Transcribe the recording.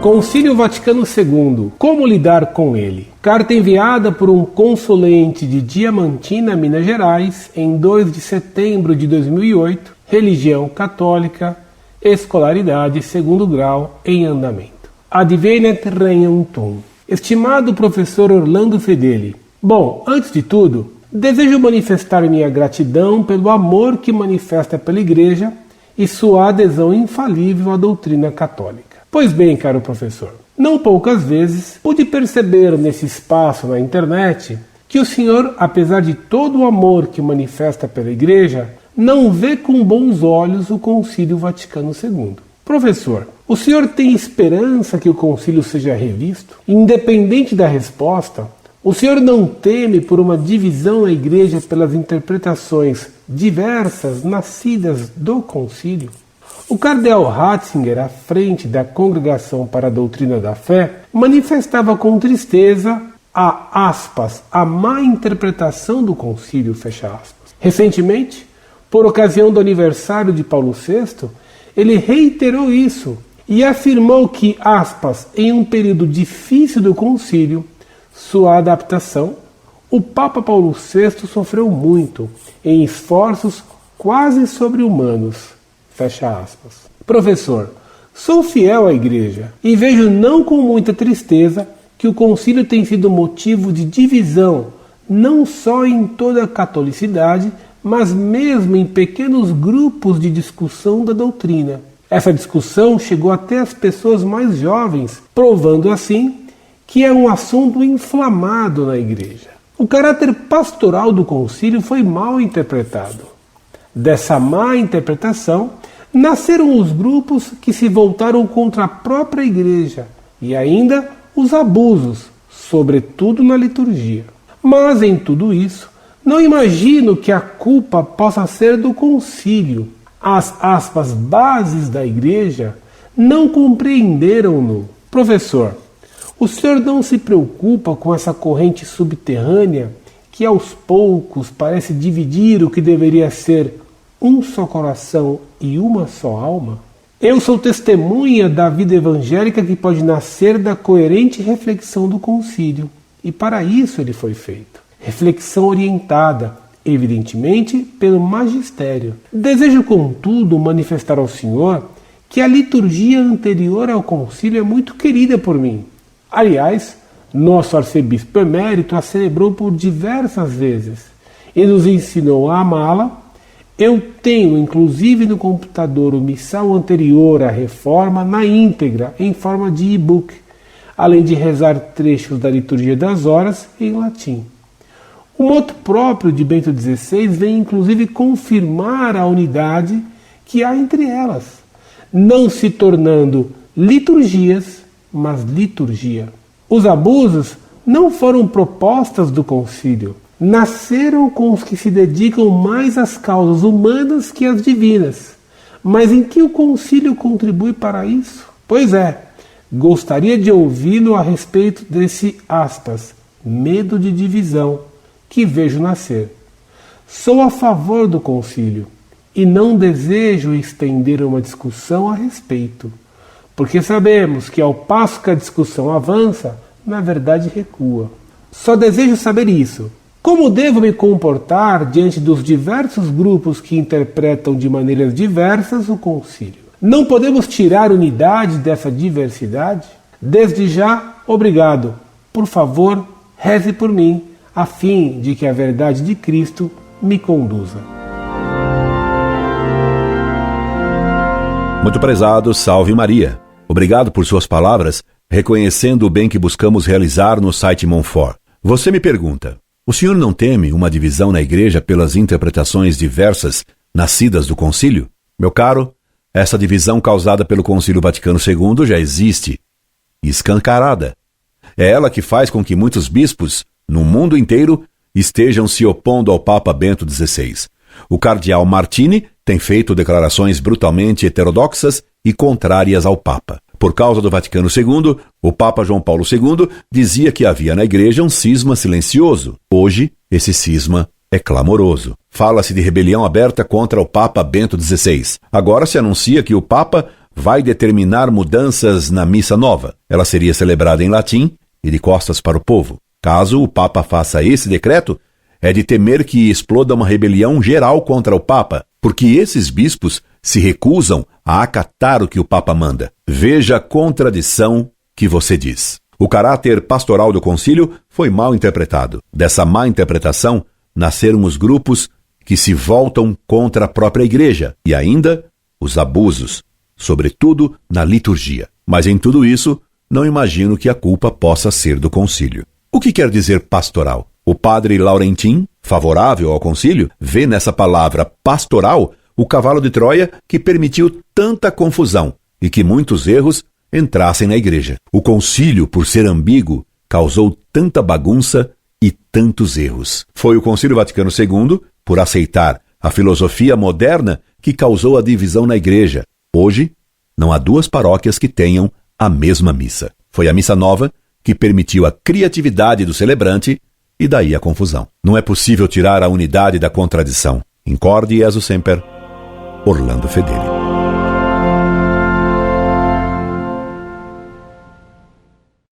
Concílio Vaticano II. Como lidar com ele? Carta enviada por um consulente de Diamantina, Minas Gerais, em 2 de setembro de 2008. Religião católica, escolaridade, 2º grau, em andamento. Advenet Regnum. Estimado professor Orlando Fedeli. Bom, antes de tudo, desejo manifestar minha gratidão pelo amor que manifesta pela Igreja e sua adesão infalível à doutrina católica. Pois bem, caro professor, não poucas vezes pude perceber nesse espaço na internet que o senhor, apesar de todo o amor que manifesta pela Igreja, não vê com bons olhos o Concílio Vaticano II. Professor, o senhor tem esperança que o concílio seja revisto? Independente da resposta, o senhor não teme por uma divisão na Igreja pelas interpretações diversas nascidas do concílio? O cardeal Ratzinger, à frente da Congregação para a Doutrina da Fé, manifestava com tristeza a má interpretação do concílio, fecha aspas. Recentemente, por ocasião do aniversário de Paulo VI, ele reiterou isso e afirmou que, aspas, em um período difícil do concílio, sua adaptação, o Papa Paulo VI sofreu muito em esforços quase sobre-humanos. Fecha aspas. Professor, sou fiel à Igreja e vejo não com muita tristeza que o concílio tem sido motivo de divisão, não só em toda a catolicidade, mas mesmo em pequenos grupos de discussão da doutrina. Essa discussão chegou até as pessoas mais jovens, provando assim que é um assunto inflamado na Igreja. O caráter pastoral do concílio foi mal interpretado. Dessa má interpretação, nasceram os grupos que se voltaram contra a própria Igreja e ainda os abusos, sobretudo na liturgia. Mas em tudo isso, não imagino que a culpa possa ser do concílio. As aspas bases da Igreja não compreenderam-no. Professor, o senhor não se preocupa com essa corrente subterrânea que aos poucos parece dividir o que deveria ser um só coração e uma só alma? Eu sou testemunha da vida evangélica que pode nascer da coerente reflexão do concílio, e para isso ele foi feito. Reflexão orientada, evidentemente, pelo magistério. Desejo, contudo, manifestar ao senhor que a liturgia anterior ao concílio é muito querida por mim. Aliás, nosso arcebispo emérito a celebrou por diversas vezes e nos ensinou a amá-la. Eu tenho, inclusive, no computador o missal anterior à reforma na íntegra, em forma de e-book, além de rezar trechos da liturgia das horas em latim. O moto próprio de Bento XVI vem, inclusive, confirmar a unidade que há entre elas, não se tornando liturgias, mas liturgia. Os abusos não foram propostas do concílio, nasceram com os que se dedicam mais às causas humanas que às divinas. Mas em que o concílio contribui para isso? Pois é, gostaria de ouvi-lo a respeito desse, aspas, medo de divisão que vejo nascer. Sou a favor do concílio e não desejo estender uma discussão a respeito, porque sabemos que ao passo que a discussão avança, na verdade recua. Só desejo saber isso. Como devo me comportar diante dos diversos grupos que interpretam de maneiras diversas o concílio? Não podemos tirar unidade dessa diversidade? Desde já, obrigado. Por favor, reze por mim, a fim de que a verdade de Cristo me conduza. Muito prezado, salve Maria. Obrigado por suas palavras, reconhecendo o bem que buscamos realizar no site Monfort. Você me pergunta, o senhor não teme uma divisão na Igreja pelas interpretações diversas nascidas do concílio? Meu caro, essa divisão causada pelo Concílio Vaticano II já existe, escancarada. É ela que faz com que muitos bispos, no mundo inteiro, estejam se opondo ao Papa Bento XVI. O cardeal Martini tem feito declarações brutalmente heterodoxas e contrárias ao Papa. Por causa do Vaticano II, o Papa João Paulo II dizia que havia na Igreja um cisma silencioso. Hoje, esse cisma é clamoroso. Fala-se de rebelião aberta contra o Papa Bento XVI. Agora se anuncia que o Papa vai determinar mudanças na missa nova. Ela seria celebrada em latim e de costas para o povo. Caso o Papa faça esse decreto, é de temer que exploda uma rebelião geral contra o Papa, porque esses bispos se recusam a acatar o que o Papa manda. Veja a contradição que você diz. O caráter pastoral do concílio foi mal interpretado. Dessa má interpretação, nasceram os grupos que se voltam contra a própria igreja e ainda os abusos, sobretudo na liturgia. Mas em tudo isso, não imagino que a culpa possa ser do concílio. O que quer dizer pastoral? O padre Laurentin, favorável ao concílio, vê nessa palavra pastoral o cavalo de Troia que permitiu tanta confusão e que muitos erros entrassem na igreja. O concílio, por ser ambíguo, causou tanta bagunça e tantos erros. Foi o Concílio Vaticano II, por aceitar a filosofia moderna, que causou a divisão na igreja. Hoje, não há duas paróquias que tenham a mesma missa. Foi a missa nova que permitiu a criatividade do celebrante e daí a confusão. Não é possível tirar a unidade da contradição. Incorde Jesus Semper, Orlando Fedeli.